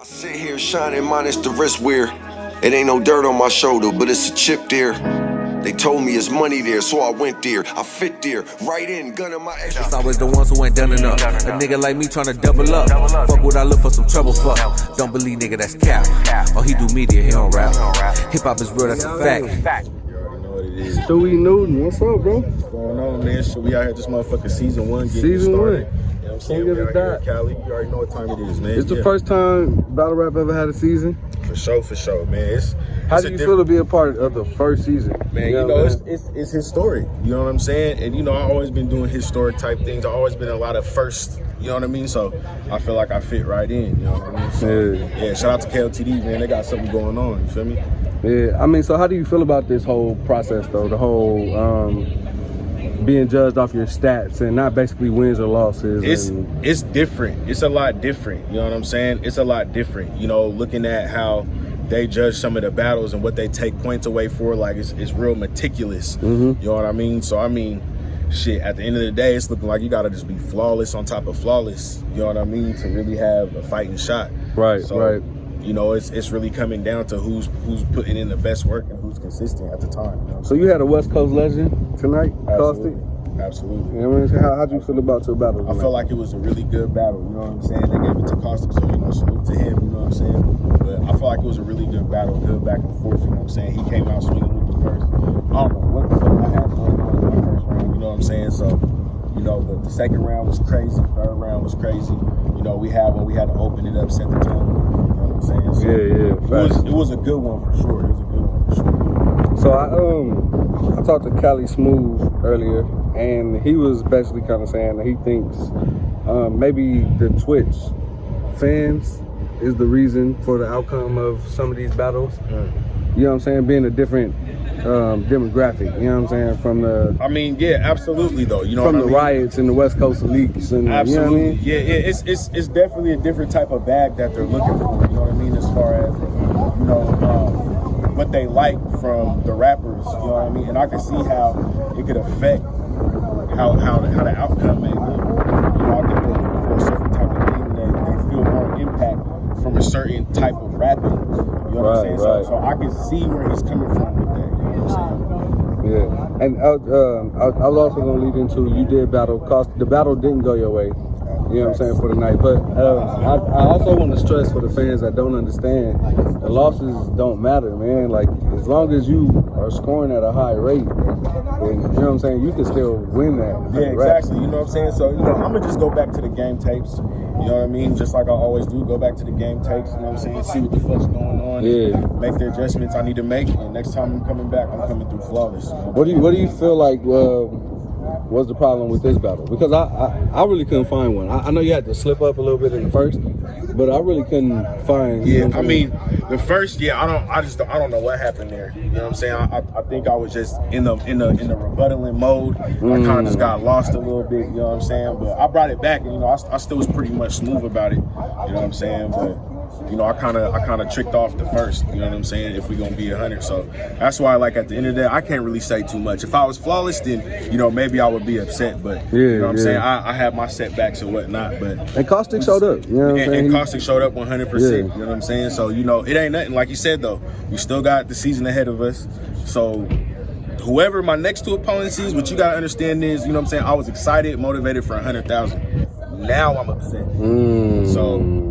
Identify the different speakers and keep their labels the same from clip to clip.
Speaker 1: I sit here shining minus the wrist wear. It ain't no dirt on my shoulder, but it's a chip there. They told me it's money there, so I went there. I fit there, right in, gun in my edge.
Speaker 2: It's always the ones who ain't done enough. A nigga like me tryna double up. Fuck what I look for some trouble, fuck. Don't believe nigga, that's cap. Oh, he do media, he don't rap. Hip hop is real, that's a fact.
Speaker 3: You already know what it is.
Speaker 4: Stuey Newton, what's up, bro?
Speaker 3: What's going on, man? So we out here this motherfucking season 1 getting
Speaker 4: Season
Speaker 3: started.
Speaker 4: 1.
Speaker 3: You know what I'm saying? We out here in Cali. You already know what time it is, man.
Speaker 4: It's the first time battle rap ever had a season.
Speaker 3: For sure, man.
Speaker 4: How do you feel to be a part of the first season?
Speaker 3: Man, you know, it's historic. You know what I'm saying? And you know, I've always been doing historic type things. I've always been a lot of firsts. You know what I mean? So I feel like I fit right in. You know what I mean? So, yeah, shout out to Kotd, man. They got something going on. You feel me?
Speaker 4: Yeah, I mean, so how do you feel about this whole process, though? The whole being judged off your stats and not basically wins or losses.
Speaker 3: It's different. It's a lot different. You know what I'm saying? It's a lot different. You know, looking at how they judge some of the battles and what they take points away for, like it's real meticulous. You know what I mean? So I mean, shit, at the end of the day, it's looking like you gotta just be flawless on top of flawless. You know what I mean? To really have a fighting shot.
Speaker 4: Right,
Speaker 3: so,
Speaker 4: right.
Speaker 3: You know, it's really coming down to who's putting in the best work and who's consistent at the time. You know?
Speaker 4: So you had a West Coast legend tonight, Caustic?
Speaker 3: Absolutely.
Speaker 4: You know what I mean? How'd you feel about your battle tonight?
Speaker 3: I felt like it was a really good battle, you know what I'm saying? They gave it to Caustic, so, you know, salute to him, you know what I'm saying? But I felt like it was a really good battle, good back and forth, you know what I'm saying? He came out swinging with the first. I don't know what the fuck I had going on in my first round, you know what I'm saying? So, you know, but the second round was crazy, third round was crazy. You know, we had to open it up, set the tone, you know what I'm saying? So it was a good one for sure. It was a good one for sure.
Speaker 4: So I talked to Cali Smooth earlier, and he was basically kind of saying that he thinks maybe the Twitch fans is the reason for the outcome of some of these battles. You know what I'm saying? Being a different demographic, you know what I'm saying? From the... I
Speaker 3: mean, yeah, absolutely, though. You know
Speaker 4: from
Speaker 3: what I mean?
Speaker 4: The riots and the West Coast leaks. And,
Speaker 3: absolutely.
Speaker 4: You know what I mean?
Speaker 3: Yeah, it's definitely a different type of bag that they're looking for, you know what I mean? As far as, you know, what they like from the rappers, you know what I mean? And I can see how it could affect how the outcome may look. You know, I think they're looking for a certain type of thing that they feel more impact from a certain type of rapping. You know what I'm saying?
Speaker 4: Right.
Speaker 3: So I can see where he's coming from with that. You know what I'm saying?
Speaker 4: Yeah, and I was also going to lead into, you did battle Caustic. The battle didn't go your way. You know what I'm saying, for the night. But I also want to stress for the fans that don't understand, the losses don't matter, man. Like, as long as you are scoring at a high rate, then, you know what I'm saying, you can still win that.
Speaker 3: Yeah, exactly. You know what I'm saying? So, you know, I'm going to just go back to the game tapes. You know what I mean? Just like I always do, go back to the game tapes, you know what I'm saying? See what the fuck's going on.
Speaker 4: Yeah.
Speaker 3: Make the adjustments I need to make. And next time I'm coming back, I'm coming through flawless. You know
Speaker 4: what do you feel like was the problem with this battle? Because I really couldn't find one. I know you had to slip up a little bit in the first, but I really couldn't find.
Speaker 3: Yeah, I mean, the first, I don't know what happened there. You know what I'm saying? I think I was just in the rebuttaling mode. I kind of just got lost a little bit. You know what I'm saying? But I brought it back, and you know, I still was pretty much smooth about it. You know what I'm saying? But you know, I kind of tricked off the first, you know what I'm saying, if we're going to be 100. So that's why, like, at the end of the day, I can't really say too much. If I was flawless, then, you know, maybe I would be upset. But, you know what I'm saying, I had my setbacks and whatnot. And
Speaker 4: Caustic showed up, you know what I'm saying?
Speaker 3: And Caustic showed up 100%, you know what I'm saying? So, you know, it ain't nothing. Like you said, though, we still got the season ahead of us. So whoever my next two opponents is, what you got to understand is, you know what I'm saying, I was excited, motivated for 100,000. Now I'm upset. So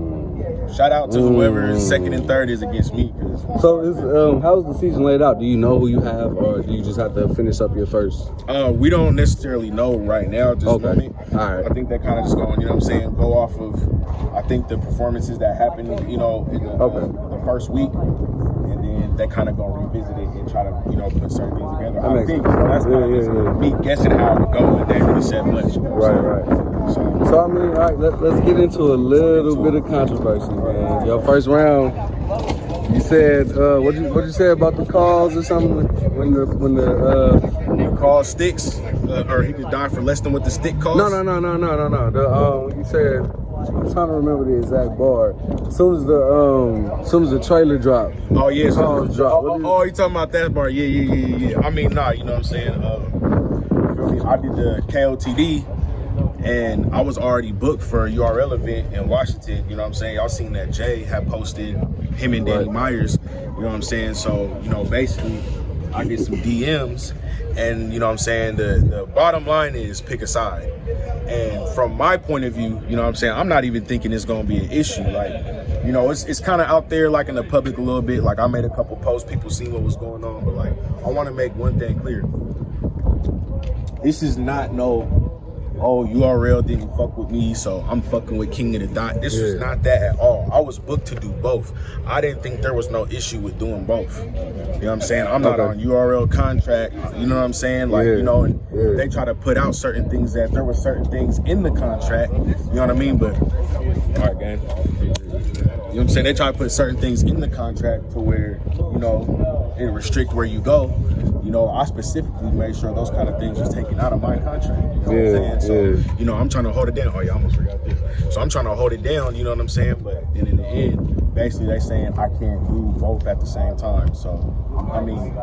Speaker 3: shout out to whoever second and third is against me.
Speaker 4: So how's the season laid out? Do you know who you have, or do you just have to finish up your first?
Speaker 3: We don't necessarily know right now at this moment.
Speaker 4: All right.
Speaker 3: I think that kind of just going, you know what I'm saying, go off of, I think, the performances that happened, you know, in the first week. And then they kind of going to revisit it and try to, you know, put certain things together. I think that's kind of me guessing how it would go, and they really said much. You know
Speaker 4: right. So I mean, all right, let's get into a little bit of controversy, man. Your first round, you said what you say about the calls or something when the
Speaker 3: call sticks, or he could die for less than what the stick costs.
Speaker 4: No. When you said, I'm trying to remember the exact bar. As soon as the trailer dropped.
Speaker 3: Oh yeah,
Speaker 4: calls dropped.
Speaker 3: Oh, you talking about that bar? Yeah. I mean, nah, you know what I'm saying. Feel me? I did the Kotd. And I was already booked for a URL event in Washington. You know what I'm saying? Y'all seen that Jay had posted him and Danny Myers. You know what I'm saying? So, you know, basically, I get some DMs. And, you know what I'm saying, the bottom line is pick a side. And from my point of view, you know what I'm saying, I'm not even thinking it's going to be an issue. Like, you know, it's kind of out there, like, in the public a little bit. Like, I made a couple posts, people seen what was going on. But, like, I want to make one thing clear. This is not URL didn't fuck with me, so I'm fucking with King of the Dot. This was not that at all. I was booked to do both. I didn't think there was no issue with doing both. You know what I'm saying? I'm not on URL contract. You know what I'm saying? Like, you know, and they try to put out certain things that there were certain things in the contract. You know what I mean? But, all right, gang. You know what I'm saying? They try to put certain things in the contract to where, you know, it restrict where you go. You know, I specifically made sure those kind of things was taken out of my contract. You know what I'm saying? So, you know, I'm trying to hold it down. Oh, yeah, I almost forgot this. So I'm trying to hold it down, you know what I'm saying? But then in the end, basically they saying I can't do both at the same time. So, I mean,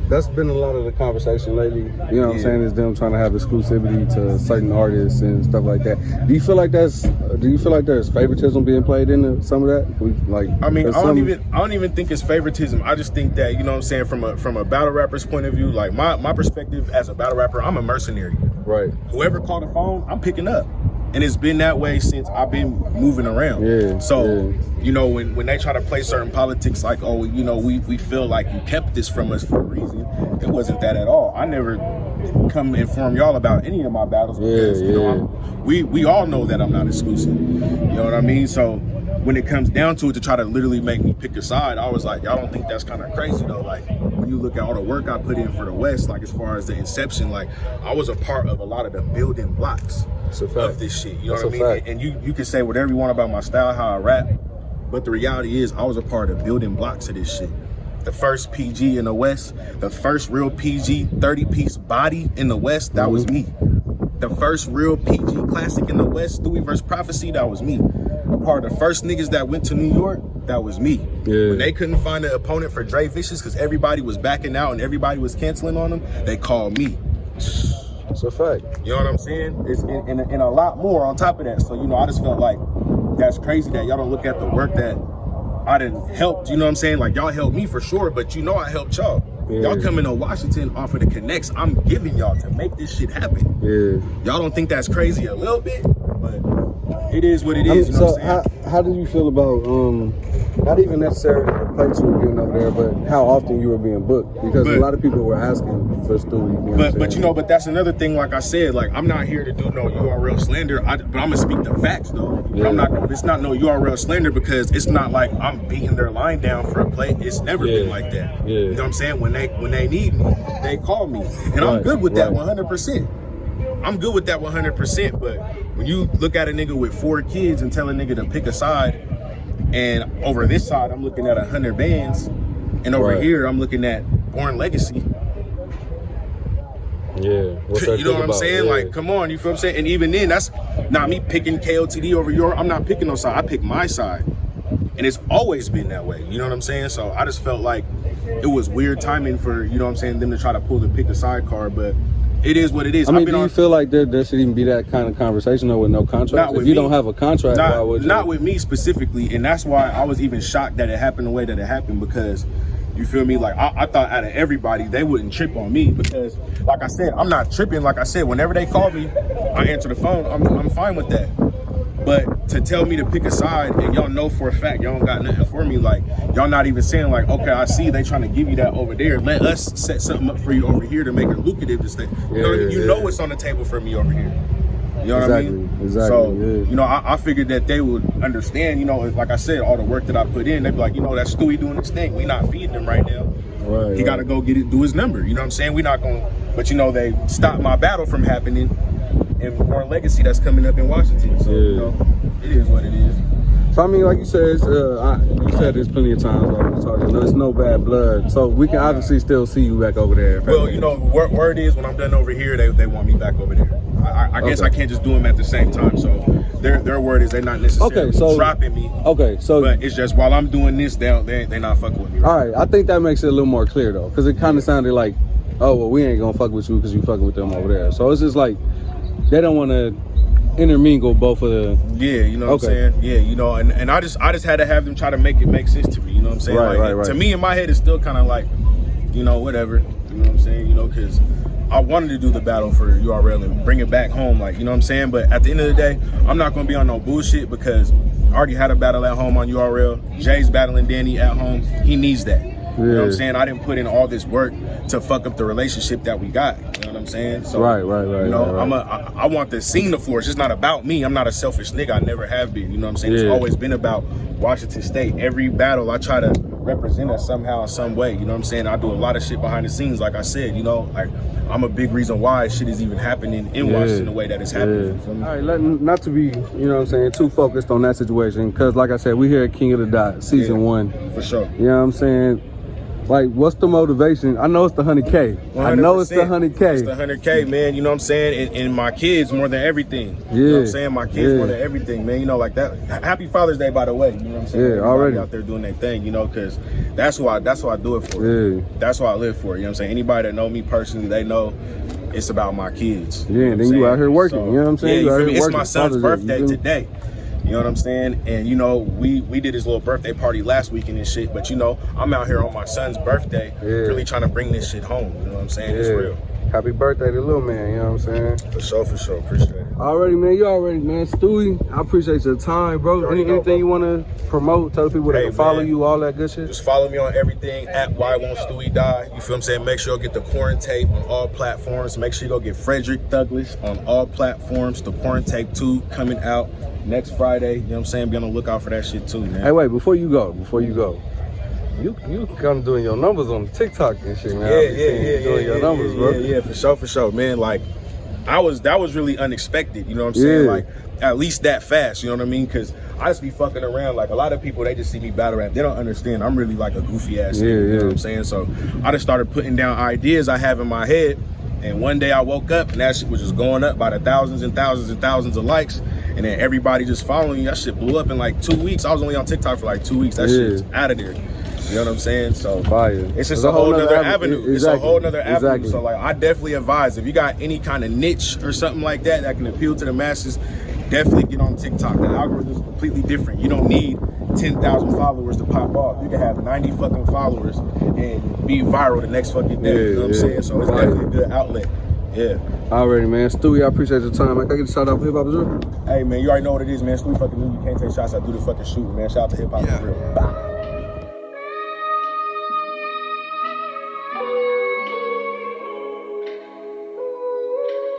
Speaker 4: that's been a lot of the conversation lately. You know what I'm saying? Is them trying to have exclusivity to certain artists and stuff like that. Do you feel like there's favoritism being played into some of that?
Speaker 3: I don't even think it's favoritism. I just think that, you know what I'm saying, from a battle rapper's point of view, like my perspective as a battle rapper, I'm a mercenary.
Speaker 4: Right.
Speaker 3: Whoever called the phone, I'm picking up. And it's been that way since I've been moving around. You know, when they try to play certain politics like, oh, you know, we feel like you kept this from us for a reason. It wasn't that at all. I never come inform y'all about any of my battles because, you know, we all know that I'm not exclusive. You know what I mean? So when it comes down to it, to try to literally make me pick a side, I was like, y'all don't think that's kind of crazy though? Like, when you look at all the work I put in for the West, like as far as the inception, like I was a part of a lot of the building blocks of this shit. You know what I mean? And you can say whatever you want about my style, how I rap, but the reality is I was a part of building blocks of this shit. The first PG in the West, the first real PG 30-piece body in the West, that was me. The first real PG classic in the West, Stuey vs. Prophecy, that was me. A part of the first niggas that went to New York, that was me. When they couldn't find an opponent for Dre Vicious because everybody was backing out and everybody was canceling on them, they called me.
Speaker 4: That's a fact.
Speaker 3: You know what I'm saying? It's and a lot more on top of that. So, you know, I just felt like that's crazy that y'all don't look at the work that I done helped. You know what I'm saying? Like, y'all helped me for sure, but you know I helped y'all. Y'all coming to Washington off of the connects I'm giving y'all to make this shit happen. Y'all don't think that's crazy a little bit? But it is what it is. You know what I'm saying?
Speaker 4: How do you feel about not even necessarily the place you were getting over there, but how often you were being booked? Because a lot of people were asking for Stuey.
Speaker 3: But that's another thing. Like I said, like I'm not here to do no URL slander. But I'm gonna speak the facts though. It's not no URL slander because it's not like I'm beating their line down for a play. It's never been like that. You know what I'm saying? When they need me, they call me, and I'm good with that 100%. I'm good with that 100%, but when you look at a nigga with 4 kids and tell a nigga to pick a side, and over this side I'm looking at 100 bands, and over here I'm looking at Born Legacy. You know what I'm saying? Like, come on, you feel what I'm saying? And even then, that's not me picking Kotd over your. I'm not picking no side. I pick my side, and it's always been that way. You know what I'm saying? So I just felt like it was weird timing for, you know what I'm saying, them to try to pull the pick a side card, but it is what it is.
Speaker 4: I mean, do you feel like there should even be that kind of conversation though with no contract? If you don't have a contract, why would you?
Speaker 3: Not with me specifically, and that's why I was even shocked that it happened the way that it happened, because you feel me? Like I thought out of everybody they wouldn't trip on me, because like I said, I'm not tripping. Like I said, whenever they call me, I answer the phone. I'm fine with that. But to tell me to pick a side and y'all know for a fact y'all don't got nothing for me, like y'all not even saying like, okay, I see they trying to give you that over there. Let us set something up for you over here to make it lucrative to stay. You know what I mean? You know what's on the table for me over here. You know what I mean?
Speaker 4: Exactly.
Speaker 3: So, you know, I figured that they would understand, you know, like I said, all the work that I put in, they'd be like, you know, that's Stuey doing his thing. We not feeding him right now. He got to go do his number. You know what I'm saying? We not going to, but you know, they stopped my battle from happening and more legacy that's coming up in Washington. So, you know, it is what it is.
Speaker 4: So, I mean, like you said, you said this plenty of times while we were talking, there's no bad blood. So we can obviously still see you back over there.
Speaker 3: Well, you know, word is when I'm done over here, they want me back over there. I guess I can't just do them at the same time. So their word is they're not necessarily dropping me. But it's just while I'm doing this, they not fucking with me. Right?
Speaker 4: All right, I think that makes it a little more clear though, because it kind of sounded like, oh well, we ain't gonna fuck with you because you fucking with them over there. So it's just like, they don't want to intermingle both of the.
Speaker 3: Yeah, you know what I'm saying? Yeah, you know, and I just had to have them try to make it make sense to me, you know what I'm saying?
Speaker 4: Right.
Speaker 3: To me, in my head, it's still kind of like, you know, whatever, you know what I'm saying? You know, because I wanted to do the battle for URL and bring it back home, like, you know what I'm saying? But at the end of the day, I'm not going to be on no bullshit because I already had a battle at home on URL. Jay's battling Danny at home. He needs that. You know what I'm saying? I didn't put in all this work to fuck up the relationship that we got. You know what I'm saying? So,
Speaker 4: Right.
Speaker 3: You know, I want the scene to flourish. It's not about me. I'm not a selfish nigga. I never have been. You know what I'm saying? It's always been about Washington State. Every battle, I try to represent us somehow, in some way. You know what I'm saying? I do a lot of shit behind the scenes, like I said. You know, like I'm a big reason why shit is even happening in Washington the way that it's happening.
Speaker 4: All right, not to be, you know what I'm saying, too focused on that situation, because like I said, we here at King of the Dot, season 1.
Speaker 3: For sure.
Speaker 4: You know what I'm saying? Like, what's the motivation? I know it's the 100K. I know it's the 100K.
Speaker 3: It's the 100K, man. You know what I'm saying? And my kids more than everything. You know what I'm saying? My kids more than everything, man. You know, like that. Happy Father's Day, by the way. You know what I'm saying?
Speaker 4: Yeah, already
Speaker 3: out there doing their thing, you know, because that's why I do it for.
Speaker 4: Yeah.
Speaker 3: That's why I live for. You know what I'm saying? Anybody that know me personally, they know it's about my kids.
Speaker 4: Yeah, and then you out here working. You know what I'm saying?
Speaker 3: Yeah,
Speaker 4: you
Speaker 3: it's my son's birthday today. You know what I'm saying? And, you know, we did his little birthday party last weekend and shit. But, you know, I'm out here on my son's birthday really trying to bring this shit home. You know what I'm saying? It's real.
Speaker 4: Happy birthday to little man, you know what I'm saying?
Speaker 3: For sure. Appreciate it.
Speaker 4: Already, man. You already, man. Stewie, I appreciate your time, bro. Anything you want to promote? Tell people they can follow you, all that good shit?
Speaker 3: Just follow me on everything at Why Won't Stewie Die. You feel what I'm saying? Make sure you get the Quarantape on all platforms. Make sure you go get Frederick Douglass on all platforms. The Quarantape 2 coming out next Friday. You know what I'm saying? Be on the lookout for that shit too, man.
Speaker 4: Hey, wait, before you go. You kind of doing your numbers on TikTok and shit, man. Doing your numbers, bro.
Speaker 3: Yeah, for sure, man. Like, that was really unexpected, you know what I'm saying? Like, at least that fast, you know what I mean? Because I just be fucking around. Like, a lot of people, they just see me battle rap. They don't understand. I'm really like a goofy ass nigga, you know what I'm saying? So I just started putting down ideas I have in my head. And one day I woke up and that shit was just going up by the thousands and thousands and thousands of likes. And then everybody just following me. That shit blew up in like 2 weeks. I was only on TikTok for like 2 weeks. That shit's out of there. You know what I'm saying? So it's just a whole nother avenue. It's a whole nother avenue. So like, I definitely advise, if you got any kind of niche or something like that that can appeal to the masses, definitely get on TikTok. The algorithm is completely different. You don't need 10,000 followers to pop off. You can have 90 fucking followers and be viral the next fucking day. You know what I'm saying? So it's definitely a good outlet. Yeah.
Speaker 4: Already, man. Stewie, I appreciate your time. Can I get a shout out for Hip Hop is Real?
Speaker 3: Hey, man, you already know what it is, man. Stewie fucking knew you can't take shots. I do the fucking shooting, man. Shout out to Hip Hop is Real. Bye.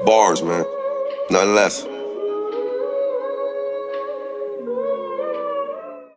Speaker 1: Bars, man. Nothing less.